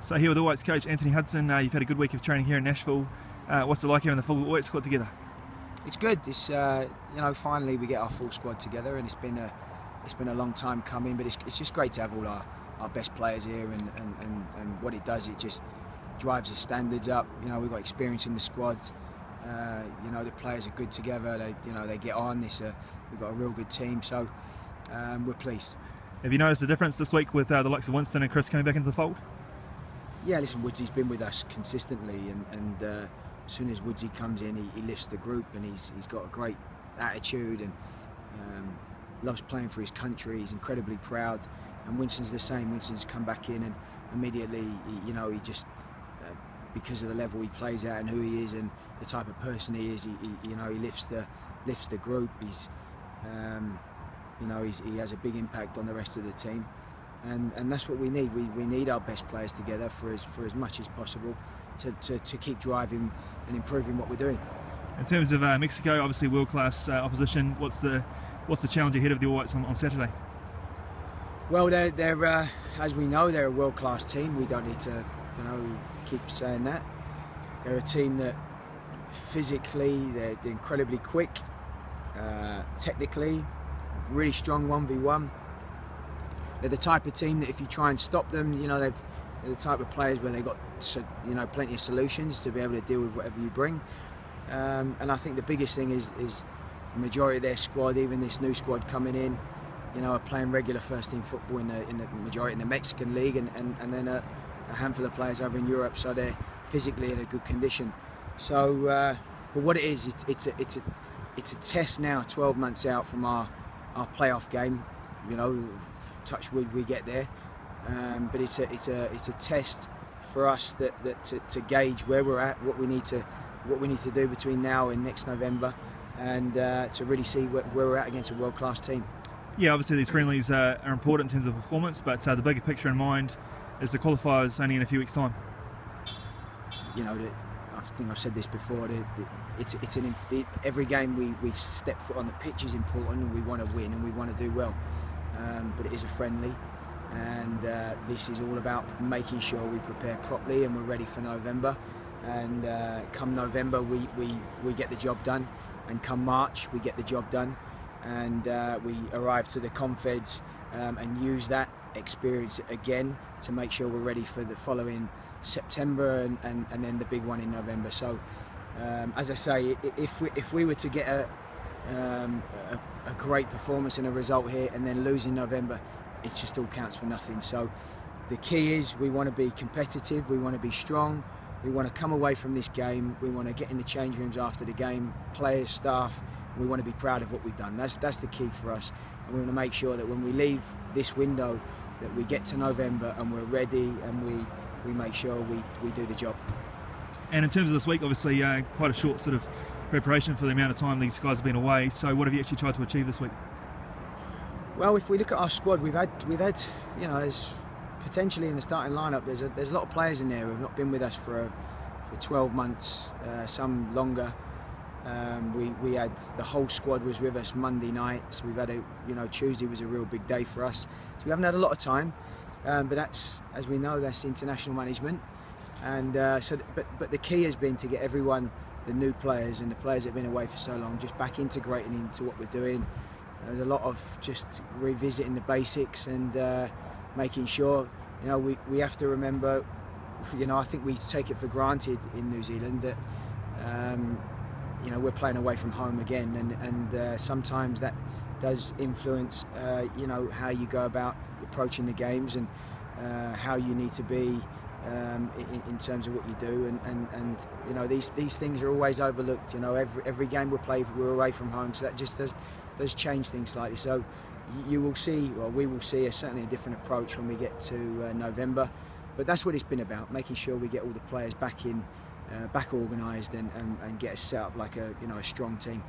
So here with All Whites coach Anthony Hudson, you've had a good week of training here in Nashville. What's it like having the full All Whites squad together? It's good. It's finally we get our full squad together, and it's been a long time coming. But it's just great to have all our best players here, and what it does, it just drives the standards up. We've got experience in the squad. The players are good together. They get on. We've got a real good team, so we're pleased. Have you noticed a difference this week with the likes of Winston and Chris coming back into the fold? Yeah, listen, Woodsy's been with us consistently, and as soon as Woodsy comes in, he lifts the group, and he's got a great attitude and loves playing for his country. He's incredibly proud, and Winston's the same. Winston's come back in, and immediately, he just because of the level he plays at and who he is and the type of person he is, he lifts the group. He has a big impact on the rest of the team. And that's what we need. We need our best players together for as much as possible to keep driving and improving what we're doing. In terms of Mexico, obviously world-class opposition. What's the challenge ahead of the All Whites on Saturday? Well, they're as we know, they're a world-class team. We don't need to keep saying that. They're a team that physically they're incredibly quick, technically really strong 1v1. They're the type of team that if you try and stop them, they're the type of players where they've got plenty of solutions to be able to deal with whatever you bring. And I think the biggest thing is the majority of their squad, even this new squad coming in, are playing regular first team football in the majority in the Mexican league, and then a handful of players over in Europe, so they're physically in a good condition. So, but what it is, it's a test now, 12 months out from our playoff game. Touch wood, we get there, but it's a test for us to gauge where we're at, what we need to do between now and next November, and to really see where we're at against a world-class team. Yeah, obviously these friendlies are important in terms of performance, but the bigger picture in mind is the qualifiers only in a few weeks' time. I think I've said this before. Every game we step foot on the pitch is important, and we want to win and we want to do well. But it is a friendly, and this is all about making sure we prepare properly and we're ready for November. And come November, we get the job done, and come March, we get the job done, and we arrive to the Confeds and use that experience again to make sure we're ready for the following September and then the big one in November. So, as I say, if we were to get a great performance and a result here and then lose in November, it just all counts for nothing. So the key is we want to be competitive, we want to be strong, we want to come away from this game, we want to get in the change rooms after the game, players, staff, we want to be proud of what we've done. That's the key for us, and we want to make sure that when we leave this window that we get to November and we're ready and we make sure we do the job. And in terms of this week, obviously quite a short sort of preparation for the amount of time these guys have been away. So what have you actually tried to achieve this week? Well, if we look at our squad, we've had there's potentially in the starting lineup there's a lot of players in there who have not been with us for 12 months, some longer. We had the whole squad was with us Monday night, so we've had Tuesday was a real big day for us. So we haven't had a lot of time, but that's, as we know, that's international management. And but the key has been to get everyone, the new players and the players that have been away for so long, just back integrating into what we're doing. There's a lot of just revisiting the basics and making sure, we have to remember, I think we take it for granted in New Zealand that, we're playing away from home again, and sometimes that does influence, how you go about approaching the games and how you need to be in terms of what you do, and these things are always overlooked. Every game we're away from home, so that just does change things slightly. So we will see certainly a different approach when we get to November, but that's what it's been about, making sure we get all the players back organised and get us set up like a strong team.